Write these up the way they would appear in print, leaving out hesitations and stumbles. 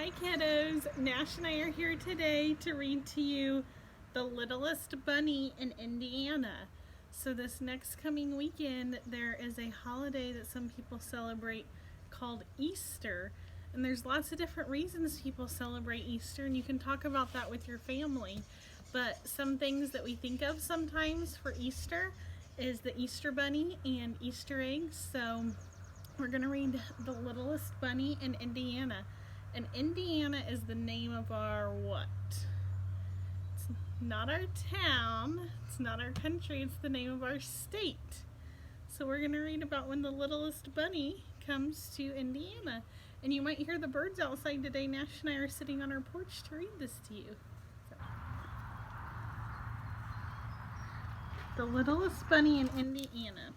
Hi kiddos, Nash and I are here today to read to you The Littlest Bunny in Indiana. So this next coming weekend there is a holiday that some people celebrate called Easter. And there's lots of different reasons people celebrate Easter, and you can talk about that with your family. But some things that we think of sometimes for Easter is the Easter Bunny and Easter eggs. So we're going to read The Littlest Bunny in Indiana. And Indiana is the name of our what? It's not our town, it's not our country, it's the name of our state. So we're going to read about when the littlest bunny comes to Indiana. And you might hear the birds outside today. Nash and I are sitting on our porch to read this to you. The Littlest Bunny in Indiana.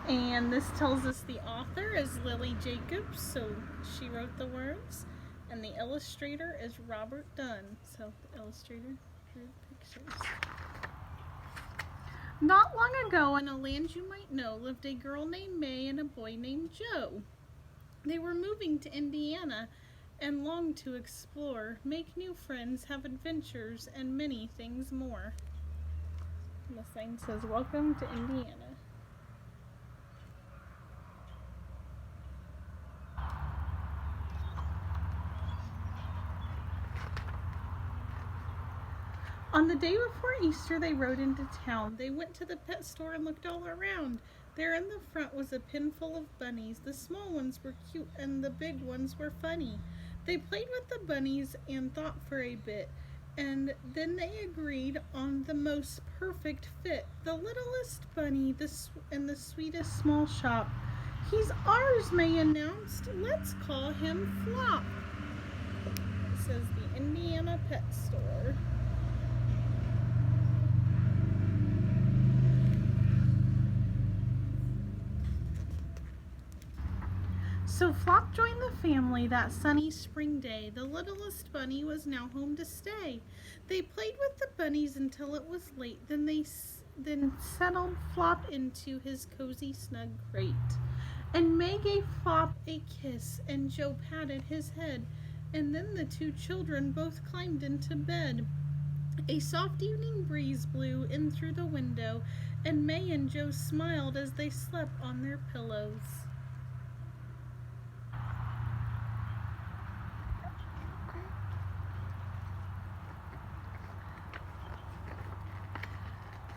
And this tells us the author is Lily Jacobs, so she wrote the words, and the illustrator is Robert Dunn, so the illustrator drew the pictures. Not long ago, in a land you might know, lived a girl named May and a boy named Joe. They were moving to Indiana and longed to explore, make new friends, have adventures, and many things more. And the sign says, "Welcome to Indiana." On the day before Easter, they rode into town. They went to the pet store and looked all around. There in the front was a pen full of bunnies. The small ones were cute and the big ones were funny. They played with the bunnies and thought for a bit, and then they agreed on the most perfect fit. The littlest bunny in the sweetest small shop. "He's ours," May announced. "Let's call him Flop." It says the Indiana Pet Store. So Flop joined the family that sunny spring day. The littlest bunny was now home to stay. They played with the bunnies until it was late. Then settled Flop into his cozy snug crate. And May gave Flop a kiss, and Joe patted his head. And then the two children both climbed into bed. A soft evening breeze blew in through the window, and May and Joe smiled as they slept on their pillows.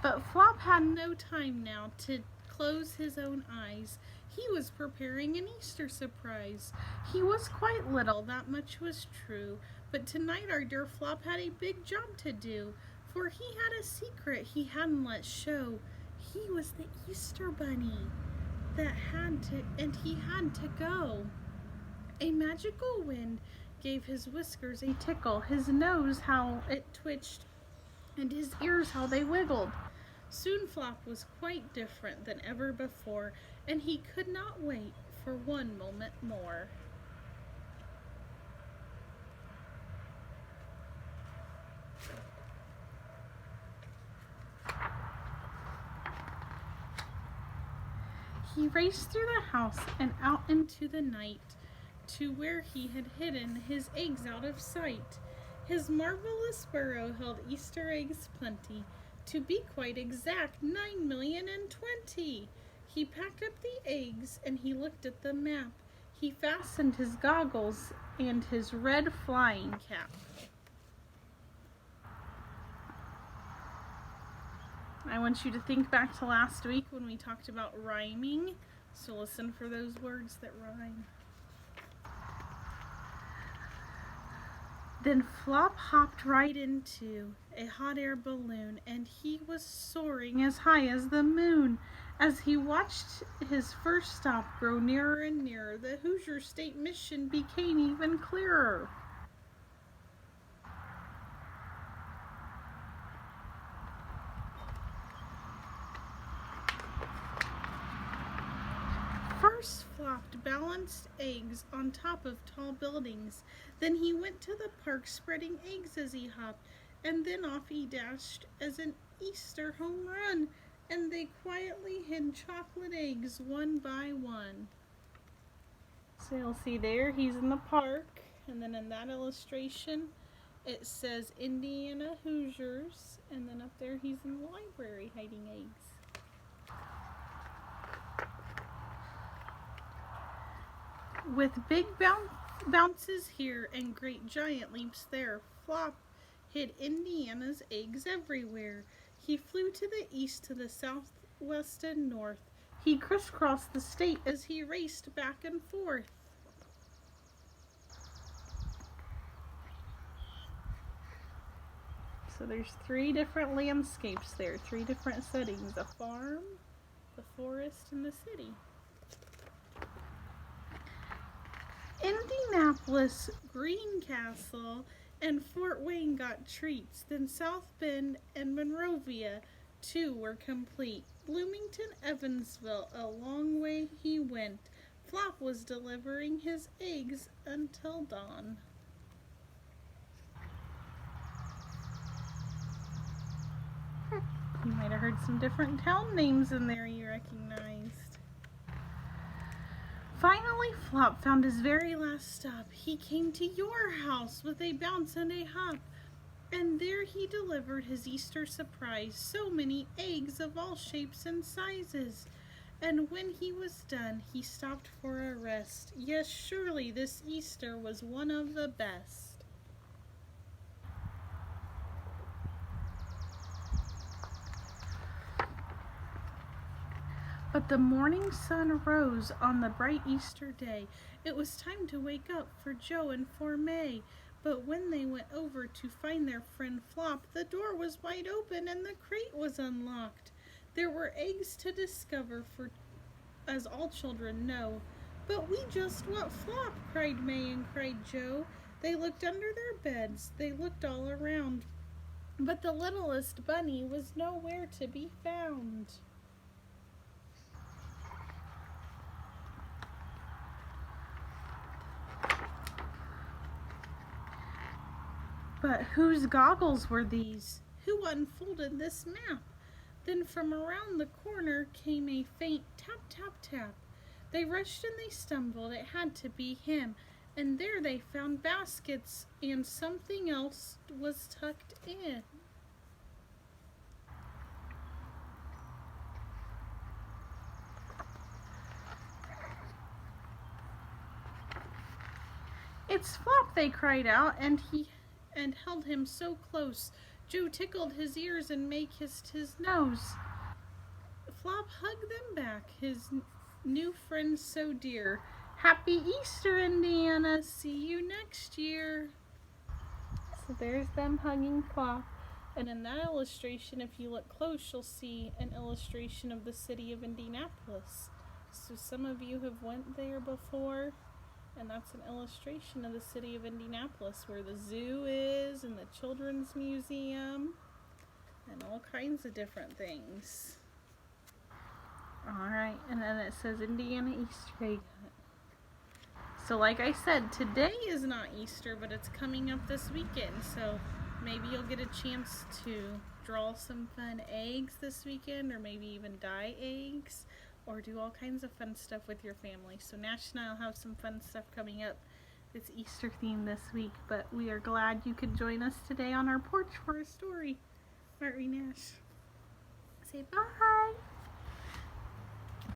But Flop had no time now to close his own eyes. He was preparing an Easter surprise. He was quite little, that much was true. But tonight our dear Flop had a big job to do. For he had a secret he hadn't let show. He was the Easter Bunny and he had to go. A magical wind gave his whiskers a tickle, his nose how it twitched, and his ears how they wiggled. Soon Flop was quite different than ever before, and he could not wait for one moment more. He raced through the house and out into the night to where he had hidden his eggs out of sight. His marvelous burrow held Easter eggs plenty. To be quite exact, 9,020,000. He packed up the eggs and he looked at the map. He fastened his goggles and his red flying cap. I want you to think back to last week when we talked about rhyming. So listen for those words that rhyme. Then Flop hopped right into a hot air balloon, and he was soaring as high as the moon. As he watched his first stop grow nearer and nearer, the Hoosier State mission became even clearer. First Flop balanced eggs on top of tall buildings. Then he went to the park spreading eggs as he hopped, and then off he dashed as an Easter home run. and they quietly hid chocolate eggs one by one. So you'll see there, he's in the park, and then in that illustration, it says Indiana Hoosiers, and then up there he's in the library hiding eggs. With big bounces here and great giant leaps there, Flop hid Indiana's eggs everywhere. He flew to the east, to the south, west, and north. He crisscrossed the state as he raced back and forth. So there's 3 different landscapes there, 3 different settings: a farm, the forest, and the city. Indianapolis, Greencastle, and Fort Wayne got treats. Then South Bend and Monrovia, too, were complete. Bloomington, Evansville, a long way he went. Flop was delivering his eggs until dawn. You might have heard some different town names in there you recognized. Finally, Flop found his very last stop. He came to your house with a bounce and a hop, and there he delivered his Easter surprise, so many eggs of all shapes and sizes. And when he was done, he stopped for a rest. Yes, surely this Easter was one of the best. But the morning sun rose on the bright Easter day. It was time to wake up for Joe and for May. But when they went over to find their friend Flop, the door was wide open and the crate was unlocked. There were eggs to discover, for as all children know. But we just want Flop, cried May and cried Joe. They looked under their beds, they looked all around, but the littlest bunny was nowhere to be found. But whose goggles were these? Who unfolded this map? Then from around the corner came a faint tap, tap, tap. They rushed and they stumbled, it had to be him. And there they found baskets, and something else was tucked in. It's Flop, they cried out, and held him so close. Joe tickled his ears and May kissed his nose. Flop hugged them back, his new friends so dear. Happy Easter, Indiana. See you next year. So there's them hugging Flop. And in that illustration, if you look close, you'll see an illustration of the city of Indianapolis. So some of you have went there before. And that's an illustration of the city of Indianapolis, where the zoo is and the children's museum and all kinds of different things. Alright, and then it says Indiana Easter egg hunt. So like I said, today is not Easter, but it's coming up this weekend. So maybe you'll get a chance to draw some fun eggs this weekend, or maybe even dye eggs, or do all kinds of fun stuff with your family. So Nash and I will have some fun stuff coming up. It's Easter themed this week, but we are glad you could join us today on our porch for a story. Aren't we, Nash? Say bye!